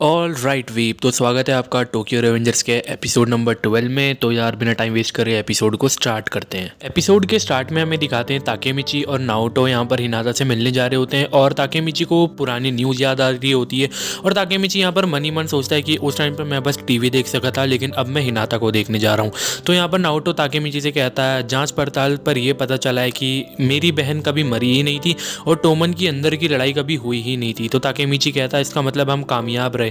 All right weep, तो स्वागत है आपका टोक्यो रेवेंजर्स के एपिसोड नंबर 12 में। तो यार बिना टाइम वेस्ट करे एपिसोड को स्टार्ट करते हैं। एपिसोड के स्टार्ट में हमें दिखाते हैं ताकेमिची और नाओटो यहाँ पर हिनाता से मिलने जा रहे होते हैं और ताकेमिची को पुरानी न्यूज़ याद आ रही होती है और ताकेमिची यहाँ पर मन ही मन सोचता है कि उस टाइम पर मैं बस टीवी देख सका था, लेकिन अब मैं हिनाता को देखने जा रहा हूँ। तो यहाँ पर नाओटो ताकेमिची से कहता है जाँच पड़ताल पर यह पता चला है कि मेरी बहन कभी मरी ही नहीं थी और टोमन की अंदर की लड़ाई कभी हुई ही नहीं थी। तो ताकेमिची कहता है इसका मतलब हम कामयाब रहे।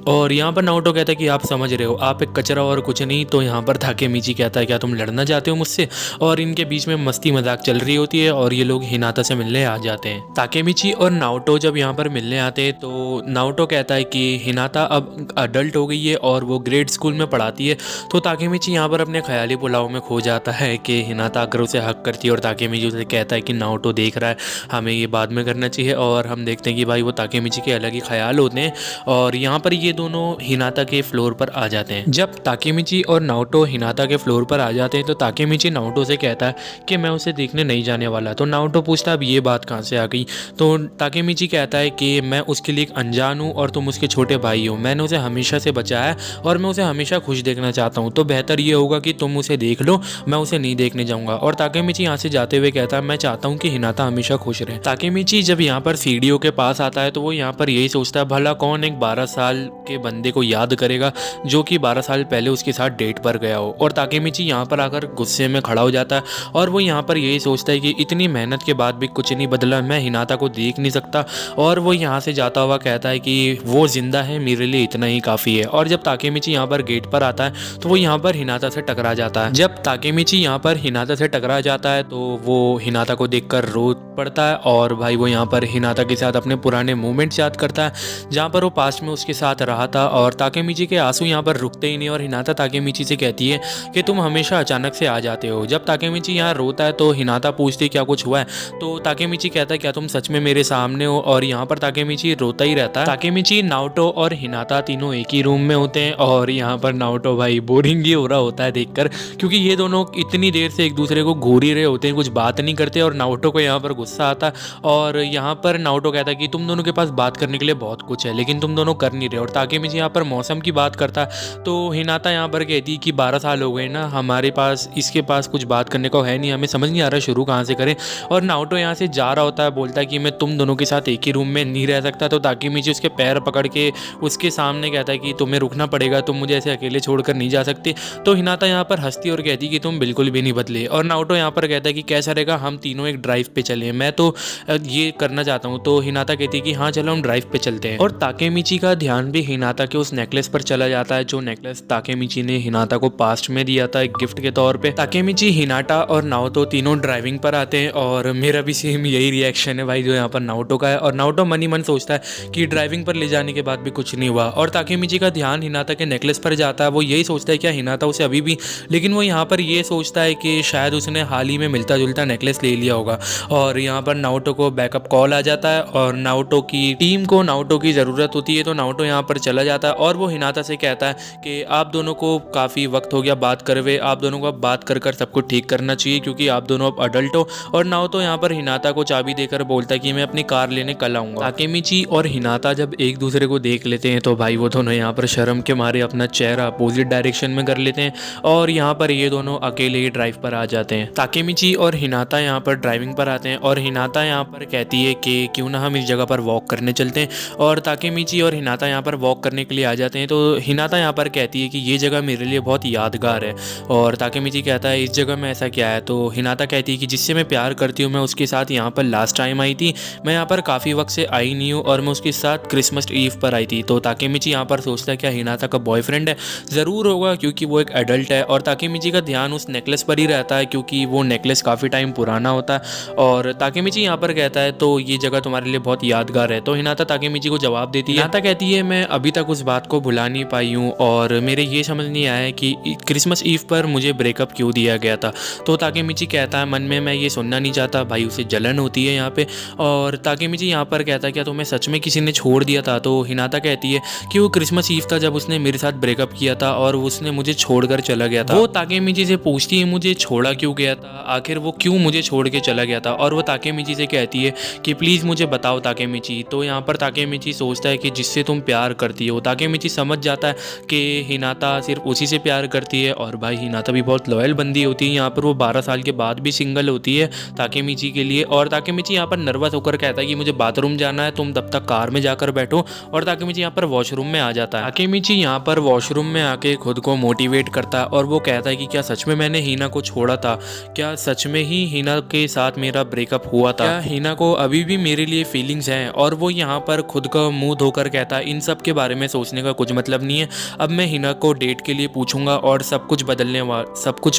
और यहाँ पर नाओटो कहता है कि आप समझ रहे हो, आप एक कचरा और कुछ नहीं। तो यहाँ पर ताकेमिची कहता है क्या तुम लड़ना चाहते हो मुझसे? और इनके बीच में मस्ती मजाक चल रही होती है और ये लोग हिनाता से मिलने आ जाते हैं। ताकेमिची और नाओटो जब यहाँ पर मिलने आते हैं तो नाओटो कहता है कि हिनाता अब अडल्ट हो गई है और वो ग्रेड स्कूल में पढ़ाती है। तो ताकेमिची यहाँ पर अपने ख्याली पुलाव में खो जाता है कि हिनाता आकर उसे हक करती है और ताकेमिची उसे कहता है कि नाओटो देख रहा है, हमें ये बाद में करना चाहिए। और हम देखते हैं कि भाई वो ताकेमिची के अलग ही ख्याल होते हैं और यहाँ पर ये दोनों हिनाता के फ्लोर पर आ जाते हैं। जब ताकेमिची और नाओटो हिनाता के फ्लोर पर आ जाते हैं तो ताकेमिची नाओटो से कहता है कि मैं उसे देखने नहीं जाने वाला। तो नाओटो पूछता है अब ये बात कहाँ से आ गई? तो ताकेमिची कहता है कि मैं उसके लिए एक अनजान हूँ और तुम उसके छोटे भाई हो। मैंने उसे हमेशा से बचाया और मैं उसे हमेशा खुश देखना चाहता हूँ, तो बेहतर ये होगा कि तुम उसे देख लो, मैं उसे नहीं देखने जाऊँगा। और ताकेमिची यहाँ से जाते हुए कहता है मैं चाहता हूँ कि हिनाता हमेशा खुश रहे। ताकेमिची जब यहाँ पर सीढ़ियों के पास आता है तो वो यहाँ पर यही सोचता है भला कौन एक 12 साल के बंदे को याद करेगा जो कि 12 साल पहले उसके साथ डेट पर गया हो। और ताकेमिची यहाँ पर आकर गुस्से में खड़ा हो जाता है और वो यहाँ पर यही सोचता है कि इतनी मेहनत के बाद भी कुछ नहीं बदला, मैं हिनाता को देख नहीं सकता। और वो यहाँ से जाता हुआ कहता है कि वो जिंदा है, मेरे लिए इतना ही काफ़ी है। और जब ताकेमिची यहाँ पर गेट पर आता है तो वो यहाँ पर हिनाता से टकरा जाता है। जब ताकेमिची यहाँ पर हिनाता से टकरा जाता है तो वो हिनाता को देखकर रो पड़ता है और भाई वो यहाँ पर हिनाता के साथ अपने पुराने मोमेंट्स याद करता है जहाँ पर वो पास्ट में उसके साथ रहा था। और ताकेमिची के आंसू यहाँ पर रुकते ही नहीं और हिनाता ताकेमिची से कहती है कि तुम हमेशा अचानक से आ जाते हो। जब ताकेमिची यहाँ रोता है तो हिनाता पूछती है क्या कुछ हुआ है? तो ताकेमिची कहता है क्या तुम सच में मेरे सामने हो? और यहाँ पर ताकेमिची रोता ही रहता है। ताकेमिची, नाओटो और हिनाता तीनों एक ही रूम में होते हैं और यहाँ पर नाओटो भाई बोरिंग ही हो रहा होता है देखकर, क्योंकि ये दोनों इतनी देर से एक दूसरे को घूर ही रहे होते हैं, कुछ बात नहीं करते। और नाओटो को यहाँ पर गुस्सा आता है और यहाँ पर नाओटो कहता है कि तुम दोनों के पास बात करने के लिए बहुत कुछ है लेकिन तुम दोनों कर नहीं रहे। और ताकेमिची यहाँ पर मौसम की बात करता है तो हिनाता यहाँ पर कहती है कि 12 साल हो गए ना, हमारे पास इसके पास कुछ बात करने को है नहीं, हमें समझ नहीं आ रहा शुरू कहाँ से करें। और नाओटो यहाँ से जा रहा होता है, बोलता है कि मैं तुम दोनों के साथ एक ही रूम में नहीं रह सकता। तो ताकेमिची उसके पैर पकड़ के उसके सामने कहता है कि तुम्हें रुकना पड़ेगा, तुम मुझे ऐसे अकेले छोड़कर नहीं जा सकते। तो हिनाता यहाँ पर हंसती और कहती कि तुम बिल्कुल भी नहीं बदले। और नाओटो यहाँ पर कहता है कि कैसा रहेगा हम तीनों एक ड्राइव पे चले, मैं तो ये करना चाहता हूँ। तो हिनाता कहती है कि हाँ चलो हम ड्राइव पे चलते हैं। और ताकेमिची का ध्यान भी हिनाता के उस नेकलेस पर चला जाता है जो नेकलेस ताकेमिची ने हिनाता को पास्ट में दिया था एक गिफ्ट के तौर पे। ताकेमिची, हिनाटा और नाओटो तीनों ड्राइविंग पर आते हैं और मेरा भी सेम यही रिएक्शन है भाई जो यहाँ पर नाओटो का है। और नाओटो मन ही मन सोचता है कि ड्राइविंग पर ले जाने के बाद भी कुछ नहीं हुआ। और ताकेमिची का ध्यान हिनाता के नेकलेस पर जाता है, वो यही सोचता है क्या हिनाता उसे अभी भी, लेकिन वो यहाँ पर ये सोचता है कि शायद उसने हाल ही में मिलता जुलता नेकलेस ले लिया होगा। और यहाँ पर नाओटो को बैकअप कॉल आ जाता है और नाओटो की टीम को नाओटो की ज़रूरत होती है। तो नाओटो यहाँ पर चला जाता है और वो हिनाता से कहता है कि आप दोनों को काफ़ी वक्त हो गया बात करे हुए, आप दोनों को अब बात कर कर सब कुछ ठीक करना चाहिए क्योंकि आप दोनों अब अडल्ट हो। और नाओटो यहाँ पर हिनाता को चाबी देकर बोलता है कि मैं अपनी कार लेने कल आऊँगा। ताकेमिची और हिनाता जब एक दूसरे को देख लेते हैं तो भाई वो दोनों यहाँ पर शर्म के मारे अपना चेहरा अपोजिट डायरेक्शन में कर लेते हैं और यहाँ पर ये दोनों अकेले ही ड्राइव पर आ जाते हैं। ताकेमिची और हिनाता यहाँ पर ड्राइविंग पर आते हैं और हिनाता यहाँ पर कहती है कि क्यों ना हम इस जगह पर वॉक करने चलते हैं। और ताकेमिची और हिनाता यहाँ पर वॉक करने के लिए आ जाते हैं। तो हिनाता यहाँ पर कहती है कि ये जगह मेरे लिए बहुत यादगार है। और ताकेमिची कहता है इस जगह में ऐसा क्या है? तो हिनाता कहती है कि जिससे मैं प्यार करती हूँ मैं उसके साथ यहाँ पर लास्ट टाइम आई थी, मैं यहाँ पर काफ़ी वक्त से आई नहीं हूँ और मैं उसके साथ क्रिसमस ईव पर आई थी। तो ताकेमिची यहाँ पर सोचता है क्या हिनाता का बॉयफ्रेंड है? ज़रूर होगा क्योंकि वो एक एडल्ट है। और ताकेमिची का ध्यान उस नेकलेस पर ही रहता है क्योंकि वो नेकलेस काफ़ी टाइम पुराना होता है। और ताकेमिची यहाँ पर कहता है तो ये जगह तुम्हारे लिए बहुत यादगार है। तो हिनाता ताकेमिची को जवाब देती है। हिनाता कहती है मैं अभी तक उस बात को भुला नहीं पाई हूँ और मेरे ये समझ नहीं आया है कि क्रिसमस ईव पर मुझे ब्रेकअप क्यों दिया गया था। तो ताकेमिची कहता है मन में मैं ये सुनना नहीं चाहता, भाई उसे जलन होती है यहाँ पे। और ताकेमिची यहाँ पर कहता है क्या तुम्हें सच में किसी ने छोड़ दिया था? तो हिनाता कहती है कि वो क्रिसमस ईव था जब उसने मेरे साथ ब्रेकअप किया था और उसने मुझे छोड़कर चला गया था। वो ताकेमिची से पूछती है मुझे छोड़ा क्यों गया था, आखिर वो क्यों मुझे छोड़ के चला गया था। और वो ताकेमिची से कहती है कि प्लीज़ मुझे बताओ ताकेमिची। तो यहाँ पर ताकेमिची सोचता है कि जिससे तुम प्यार करती है। वो ताकेमिची समझ जाता है कि हिनाता सिर्फ उसी से प्यार करती है और भाई हिनाता भी बहुत लॉयल बंदी होती है। यहाँ पर वो 12 साल के बाद भी सिंगल होती है ताकेमिची के लिए। और ताकेमिची यहाँ पर नर्वस होकर कहता है कि मुझे बाथरूम जाना है, तुम तब तक कार में जाकर बैठो। और ताकेमिची यहाँ पर वॉशरूम में आ जाता है। ताकेमिची यहाँ पर वॉशरूम में आके खुद को मोटिवेट करता है और वो कहता है कि क्या सच में मैंने हिना को छोड़ा था, क्या सच में ही हिना के साथ मेरा ब्रेकअप हुआ था, क्या हिना को अभी भी मेरे लिए फीलिंग्स हैं। और वो यहाँ पर खुद का मुंह धोकर कहता है इन सब के बारे में सोचने का कुछ मतलब नहीं है, अब मैं हिना को डेट के लिए पूछूंगा और सब कुछ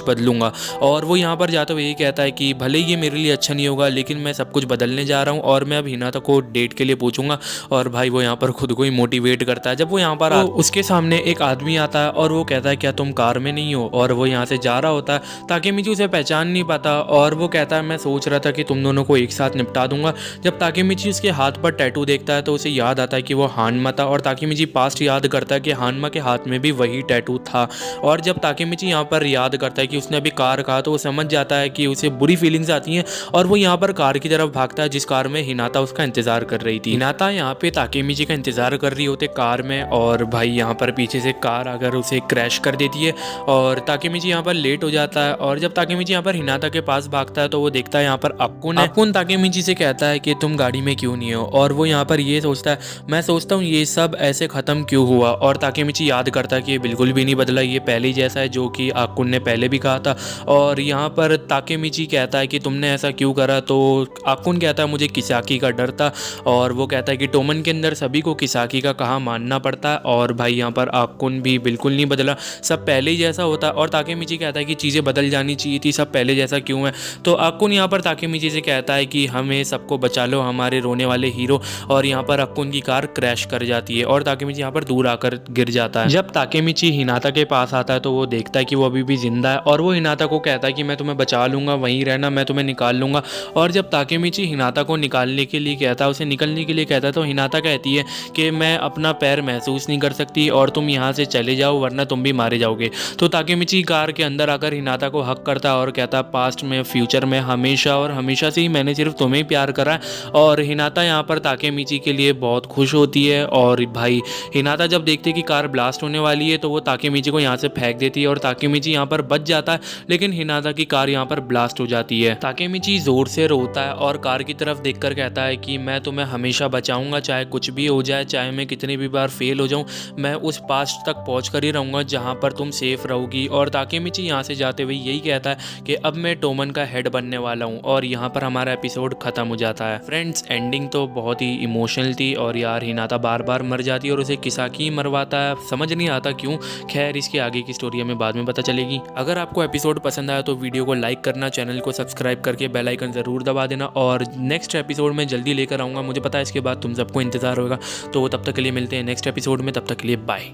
बदलूंगा। और वो यहाँ पर जाते हुए यही कहता है कि भले ये मेरे लिए अच्छा नहीं होगा लेकिन मैं सब कुछ बदलने जा रहा हूँ और मैं अब हिना को डेट के लिए पूछूंगा। और भाई वो यहाँ पर खुद को ही मोटिवेट करता है। जब वो यहाँ पर उसके सामने एक आदमी आता है और वो कहता है क्या तुम कार में नहीं हो, और वो यहाँ से जा रहा होता है। ताकेमिची उसे पहचान नहीं पाता और वो कहता है मैं सोच रहा था कि तुम दोनों को एक साथ निपटा दूंगा। जब ताकेमिची उसके हाथ पर टैटू देखता है तो उसे याद आता है कि वो हानमा था और ताकेमिची पास्ट याद करता है कि हानमा के हाथ में भी वही टैटू था। और जब ताकेमिची यहाँ पर याद करता है कि उसने अभी कार कहा तो वो समझ जाता है कि उसे बुरी फीलिंग्स आती हैं और वो यहाँ पर कार की तरफ भागता है जिस कार में हिनाता उसका इंतजार कर रही थी। हिनाता यहाँ पे ताकेमिची का इंतजार कर रही होते कार में और भाई यहाँ पर पीछे से कार आकर उसे क्रैश कर देती है और ताकेमिची यहाँ पर लेट हो जाता है। और जब ताकेमिची यहाँ पर हिनाता के पास भागता है तो वो देखता है यहाँ पर अक्कुन ताकेमिची से कहता है कि तुम गाड़ी में क्यों नहीं हो। और वो यहाँ पर ये सोचता है, मैं सोचता हूँ ये सब ऐसे ख़त्म क्यों हुआ। और ताकेमिची याद करता है कि ये बिल्कुल भी नहीं बदला, ये पहले ही जैसा है जो कि अक्कुन ने पहले भी कहा था। और यहाँ पर ताकेमिची कहता है कि तुमने ऐसा क्यों करा, तो अक्कुन कहता है मुझे किसाकी का डर था। और वो कहता है कि टोमन के अंदर सभी को किसाकी का कहा मानना पड़ता है। और भाई यहाँ पर अक्कुन भी बिल्कुल नहीं बदला, सब पहले ही जैसा होता है। और ताकेमिची कहता है कि चीज़ें बदल जानी चाहिए थी, सब पहले जैसा क्यों है। तो अक्कुन यहाँ पर ताकेमिची से कहता है कि हमें सबको बचा लो, हमारे रोने वाले हीरो। और यहाँ पर अक्कुन की कार क्रैश कर जाती है और ताकेमिची यहाँ पर दूर आकर गिर जाता है। जब ताकेमिची हिनाता के पास आता है तो वो देखता है कि वो अभी भी जिंदा है और वो हिनाता को कहता है कि मैं तुम्हें बचा लूंगा, वहीं रहना, मैं तुम्हें निकाल लूंगा। और जब ताकेमिची हिनाता को निकालने के लिए कहता है, उसे निकलने के लिए कहता है, तो हिनाता कहती है कि मैं अपना पैर महसूस नहीं कर सकती और तुम यहाँ से चले जाओ वरना तुम भी मारे जाओगे। तो ताकेमिची कार के अंदर आकर हिनाता को हक करता है और कहता है पास्ट में, फ्यूचर में, हमेशा और हमेशा से ही मैंने सिर्फ तुम्हें ही प्यार करा है। और हिनाता यहाँ पर ताकेमिची के लिए बहुत खुश होती है। और भाई हिनाता जब देखती है कि कार ब्लास्ट होने वाली है तो वो ताकेमिची को यहाँ से फेंक देती है और ताकेमिची यहाँ पर बच जाता है, लेकिन हिनाता की कार यहाँ पर ब्लास्ट हो जाती है। ताकेमिची जोर से रोता है और कार की तरफ देखकर कहता है कि मैं तुम्हें हमेशा बचाऊंगा, चाहे कुछ भी हो जाए, चाहे मैं कितनी भी बार फेल हो जाऊं, मैं उस पास्ट तक पहुँच कर ही रहूँगा जहाँ पर तुम सेफ रहोगी। और ताकेमिची यहाँ से जाते हुए यही कहता है कि अब मैं टोमन का हेड बनने वाला हूँ। और यहाँ पर हमारा एपिसोड खत्म हो जाता है। फ्रेंड्स, एंडिंग तो बहुत ही इमोशनल थी और यार हिनाता बार बार मर जाती है और उसे किसाकी मरवाता है, समझ नहीं आता क्यों। खैर इसके आगे की स्टोरी हमें बाद में पता चलेगी। अगर आपको एपिसोड पसंद आया तो वीडियो को लाइक करना, चैनल को सब्सक्राइब करके बेल आइकन ज़रूर दबा देना और नेक्स्ट एपिसोड में जल्दी लेकर आऊँगा। मुझे पता है इसके बाद तुम सबको इंतज़ार होगा। तो तब तक के लिए मिलते हैं नेक्स्ट एपिसोड में, तब तक के लिए बाय।